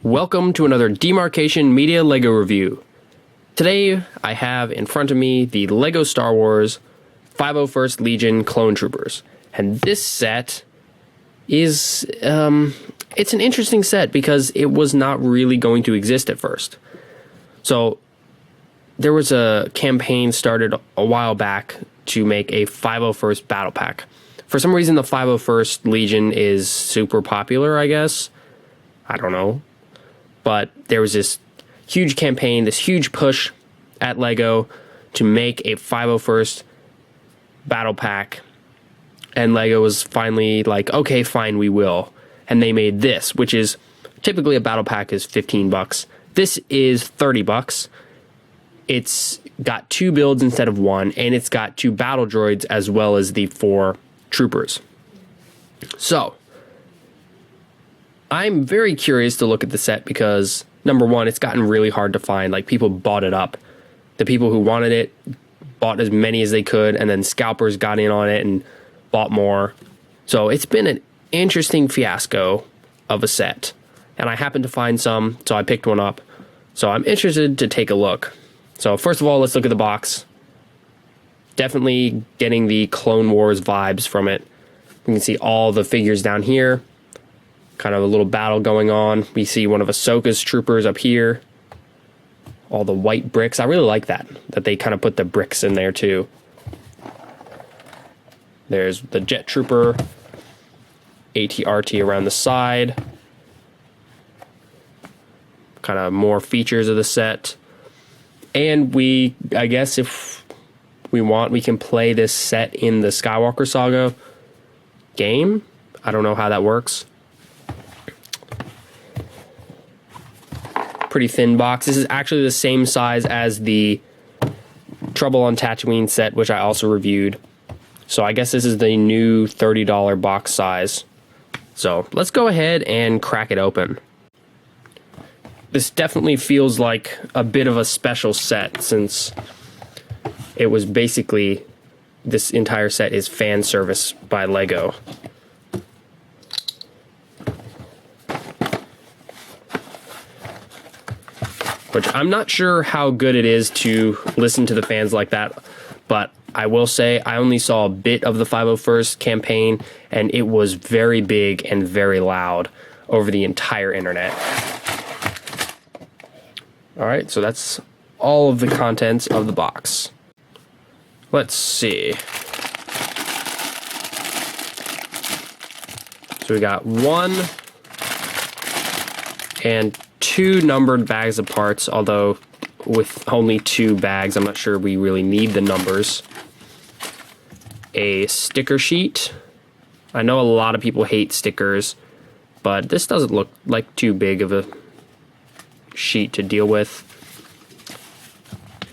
Welcome to another Demarcation Media LEGO review. Today I have in front of me the LEGO Star Wars 501st Legion Clone Troopers. And this set is, it's an interesting set because it was not really going to exist at first. So there was a campaign started a while back to make a 501st Battle Pack. For some reason the 501st Legion is super popular, I guess. I don't know. But there was this huge campaign, this huge push at LEGO to make a 501st Battle Pack. And LEGO was finally like, okay, fine, we will. And they made this, which is typically a Battle Pack is $15. This is $30. It's got 2 builds instead of 1, and it's got 2 battle droids as well as the 4 troopers. So I'm very curious to look at the set because, number one, it's gotten really hard to find. Like, people bought it up. The people who wanted it bought as many as they could, and then scalpers got in on it and bought more. So it's been an interesting fiasco of a set. And I happened to find some, so I picked one up. So I'm interested to take a look. So first of all, let's look at the box. Definitely getting the Clone Wars vibes from it. You can see all the figures down here. Kind of a little battle going on. We see one of Ahsoka's troopers up here. All the white bricks. I really like that they kind of put the bricks in there too. There's the jet trooper. ATRT around the side. Kind of more features of the set. And I guess if we want, we can play this set in the Skywalker Saga game. I don't know how that works. Pretty thin box. This is actually the same size as the Trouble on Tatooine set, which I also reviewed. So I guess this is the new $30 box size. So let's go ahead and crack it open. This definitely feels like a bit of a special set since it was basically, this entire set is fan service by LEGO. Which I'm not sure how good it is to listen to the fans like that, but I will say I only saw a bit of the 501st campaign, and it was very big and very loud over the entire internet. Alright, so that's all of the contents of the box. Let's see. So we got 1 and 2 numbered bags of parts, although with only 2 bags, I'm not sure we really need the numbers. A sticker sheet. I know a lot of people hate stickers, but this doesn't look like too big of a sheet to deal with.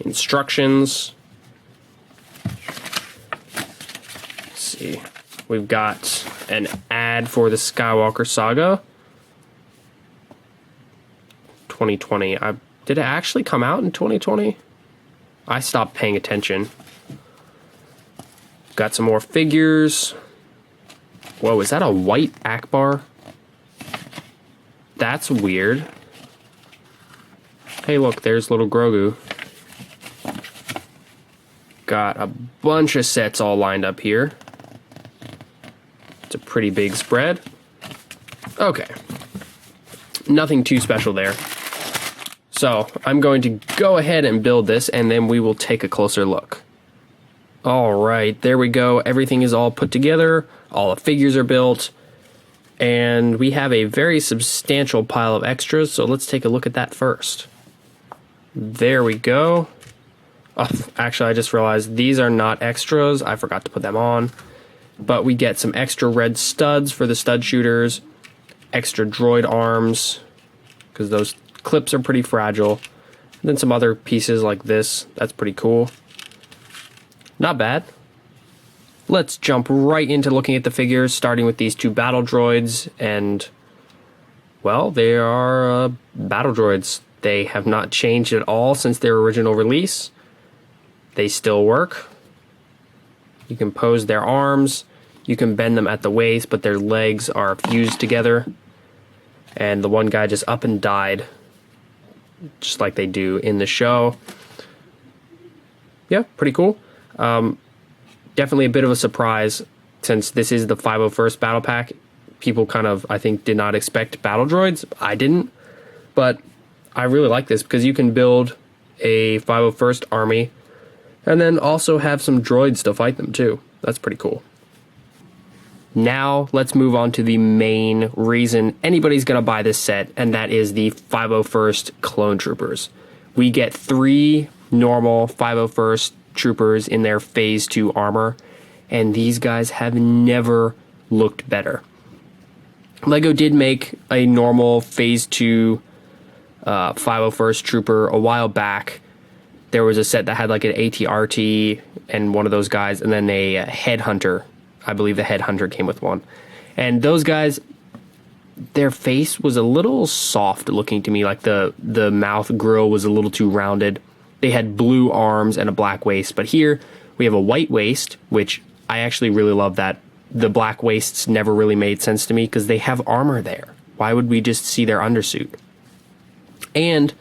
Instructions. Let's see. We've got an ad for the Skywalker Saga. 2020. Did it actually come out in 2020? I stopped paying attention. Got some more figures. Whoa, is that a white Akbar? That's weird. Hey, look, there's little Grogu. Got a bunch of sets all lined up here. It's a pretty big spread. Okay. Nothing too special there. So I'm going to go ahead and build this, and then we will take a closer look. All right, there we go. Everything is all put together. All the figures are built. And we have a very substantial pile of extras, so let's take a look at that first. There we go. Oh, actually, I just realized these are not extras. I forgot to put them on. But we get some extra red studs for the stud shooters. Extra droid arms, because those clips are pretty fragile. And then some other pieces like this. That's pretty cool. Not bad. Let's jump right into looking at the figures, starting with these 2 battle droids. And, well, they are battle droids. They have not changed at all since their original release. They still work. You can pose their arms. You can bend them at the waist, but their legs are fused together. and the one guy just up and died, just like they do in the show. Yeah, pretty cool. Definitely a bit of a surprise, since this is the 501st Battle Pack. People kind of, I think, did not expect battle droids. I didn't, but I really like this because you can build a 501st army and then also have some droids to fight them too. That's pretty cool. Now let's move on to the main reason anybody's going to buy this set, and that is the 501st Clone Troopers. We get 3 normal 501st Troopers in their Phase 2 armor, and these guys have never looked better. LEGO did make a normal Phase 2 501st Trooper a while back. There was a set that had like an ATRT and one of those guys, and then a Headhunter. I believe the Headhunter came with one. And those guys, their face was a little soft looking to me, like the mouth grill was a little too rounded. They had blue arms and a black waist, but here we have a white waist, which I actually really love that. The black waists never really made sense to me because they have armor there. Why would we just see their undersuit? And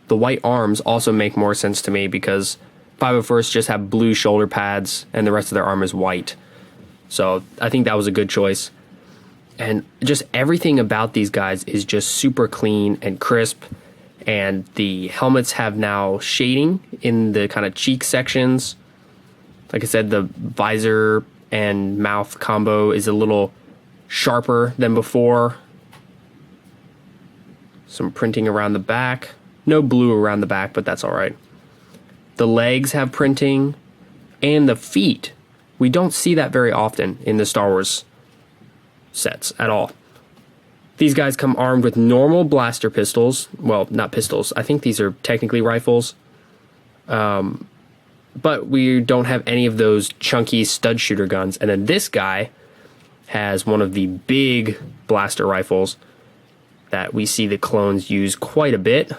the white arms also make more sense to me because 501st just have blue shoulder pads and the rest of their arm is white. So I think that was a good choice. And just everything about these guys is just super clean and crisp. And the helmets have now shading in the kind of cheek sections. Like I said, the visor and mouth combo is a little sharper than before. Some printing around the back. No blue around the back, but that's all right. The legs have printing, and the feet. We don't see that very often in the Star Wars sets at all. These guys come armed with normal blaster pistols. Well, not pistols. I think these are technically rifles. But we don't have any of those chunky stud shooter guns. And then this guy has one of the big blaster rifles that we see the clones use quite a bit.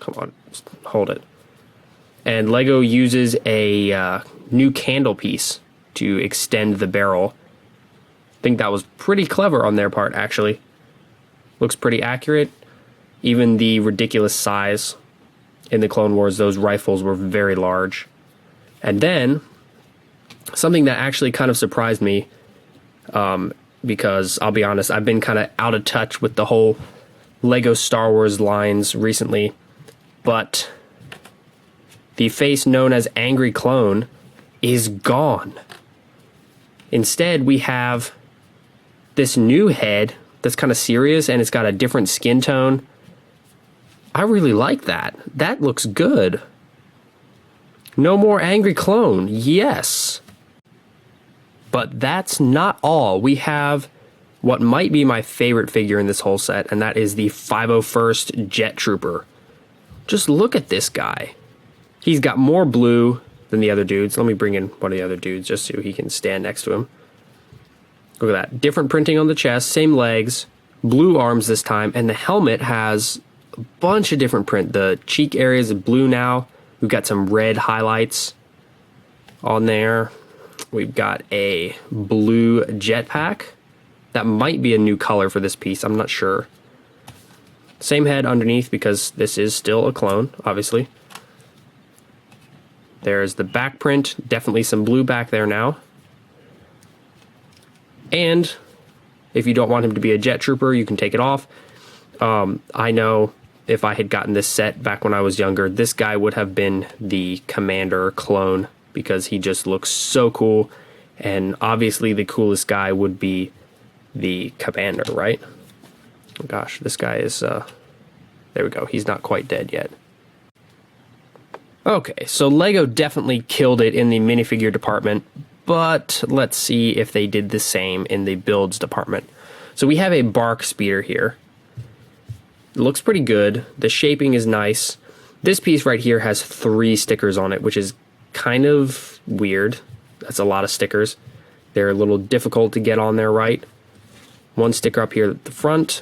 Come on, just hold it. And LEGO uses a new candle piece to extend the barrel. I think that was pretty clever on their part, actually. Looks pretty accurate. Even the ridiculous size in the Clone Wars, those rifles were very large. And then, something that actually kind of surprised me, because I'll be honest, I've been kind of out of touch with the whole LEGO Star Wars lines recently, but the face known as Angry Clone is gone. Instead, we have this new head that's kind of serious, and it's got a different skin tone. I really like that. That looks good. No more Angry Clone. Yes. But that's not all. We have what might be my favorite figure in this whole set, and that is the 501st Jet Trooper. Just look at this guy. He's got more blue than the other dudes. Let me bring in one of the other dudes just so he can stand next to him. Look at that. Different printing on the chest, same legs, blue arms this time, and the helmet has a bunch of different print. The cheek area is blue now. We've got some red highlights on there. We've got a blue jetpack. That might be a new color for this piece. I'm not sure. Same head underneath because this is still a clone, obviously. There's the back print. Definitely some blue back there now. And if you don't want him to be a jet trooper, you can take it off. I know if I had gotten this set back when I was younger, this guy would have been the commander clone because he just looks so cool. And obviously the coolest guy would be the commander, right? Oh gosh, this guy is, there we go. He's not quite dead yet. Okay, so LEGO definitely killed it in the minifigure department, but let's see if they did the same in the builds department. So we have a bark speeder here. It looks pretty good. The shaping is nice. This piece right here has 3 stickers on it, which is kind of weird. That's a lot of stickers. They're a little difficult to get on there right. 1 sticker up here at the front.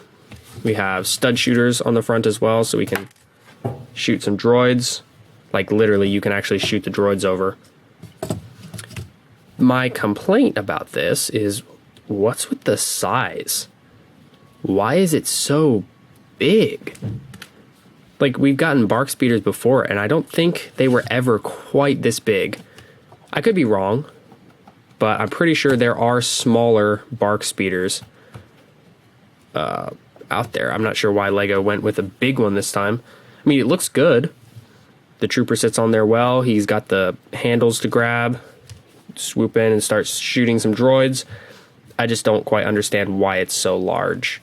We have stud shooters on the front as well, so we can shoot some droids. Like literally, you can actually shoot the droids over. My complaint about this is, what's with the size? Why is it so big? Like, we've gotten bark speeders before, and I don't think they were ever quite this big. I could be wrong, but I'm pretty sure there are smaller bark speeders out there. I'm not sure why LEGO went with a big one this time. I mean, it looks good. The trooper sits on there well. He's got the handles to grab, swoop in and start shooting some droids. I just don't quite understand why it's so large.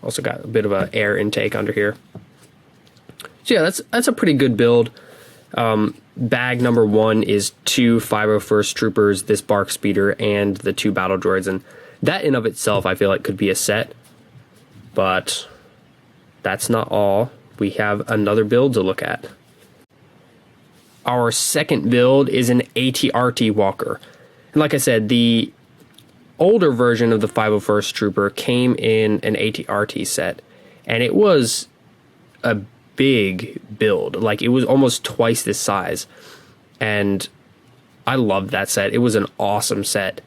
Also got a bit of an air intake under here. So yeah, that's a pretty good build. Bag number 1 is 2 501st troopers, this bark speeder, and the 2 battle droids, and that in of itself I feel like could be a set. But that's not all. We have another build to look at. Our second build is an ATRT walker. And like I said, the older version of the 501st Trooper came in an ATRT set, and it was a big build. Like, it was almost twice this size, and I loved that set. It was an awesome set.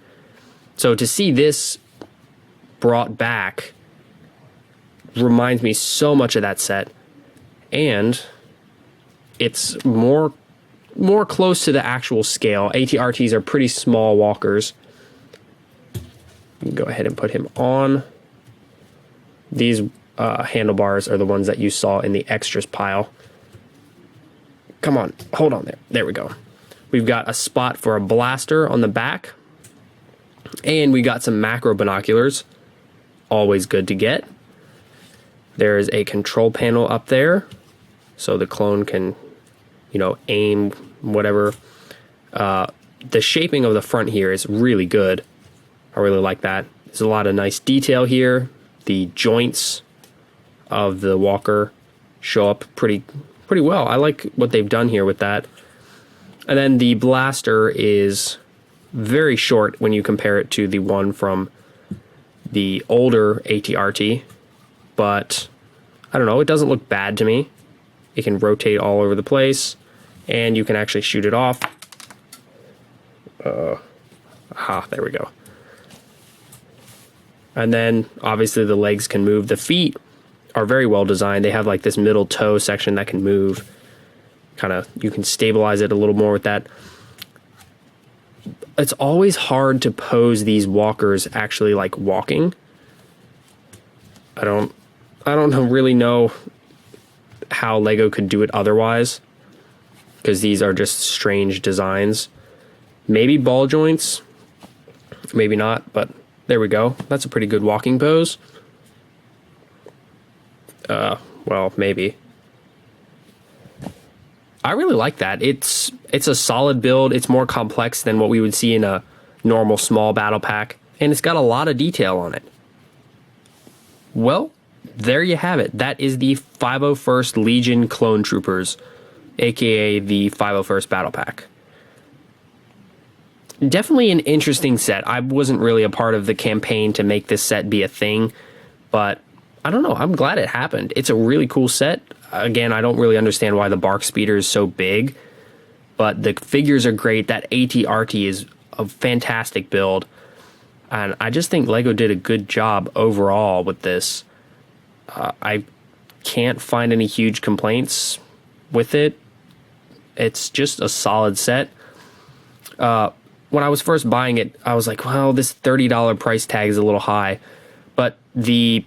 So to see this brought back reminds me so much of that set, and it's more close to the actual scale. ATRTs are pretty small walkers. You can go ahead and put him on. These handlebars are the ones that you saw in the extras pile. Come on, hold on there. There we go. We've got a spot for a blaster on the back, and we got some macro binoculars. Always good to get. There is a control panel up there, so the clone can, aim whatever. The shaping of the front here is really good. I really like that. There's a lot of nice detail here. The joints of the walker show up pretty well. I like what they've done here with that. And then the blaster is very short when you compare it to the one from the older ATRT, but I don't know, it doesn't look bad to me. It can rotate all over the place, and you can actually shoot it off. There we go. And then obviously the legs can move. The feet are very well designed. They have like this middle toe section that can move. You can stabilize it a little more with that. It's always hard to pose these walkers actually like walking. I don't really know how LEGO could do it otherwise, because these are just strange designs. Maybe ball joints, maybe not, but there we go. That's a pretty good walking pose. Well, maybe. I really like that. It's a solid build. It's more complex than what we would see in a normal small battle pack, and it's got a lot of detail on it. Well, there you have it. That is the 501st Legion Clone Troopers, aka the 501st Battle Pack. Definitely an interesting set. I wasn't really a part of the campaign to make this set be a thing, but I don't know. I'm glad it happened. It's a really cool set. Again, I don't really understand why the bark speeder is so big, but the figures are great. That ATRT is a fantastic build, and I just think LEGO did a good job overall with this. I can't find any huge complaints with it. It's just a solid set. When I was first buying it, I was like, well, this $30 price tag is a little high. But the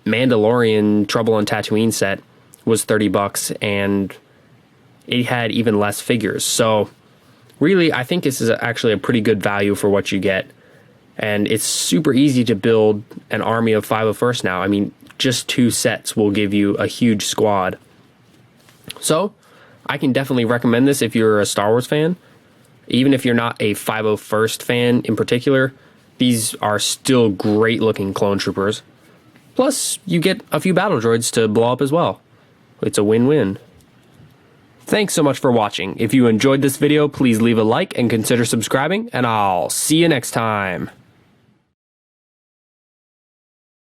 Mandalorian Trouble on Tatooine set was $30, and it had even less figures. So really, I think this is actually a pretty good value for what you get. And it's super easy to build an army of 501st now. I mean, just 2 sets will give you a huge squad. So I can definitely recommend this if you're a Star Wars fan. Even if you're not a 501st fan in particular, these are still great looking clone troopers. Plus, you get a few battle droids to blow up as well. It's a win-win. Thanks so much for watching. If you enjoyed this video, please leave a like and consider subscribing, and I'll see you next time.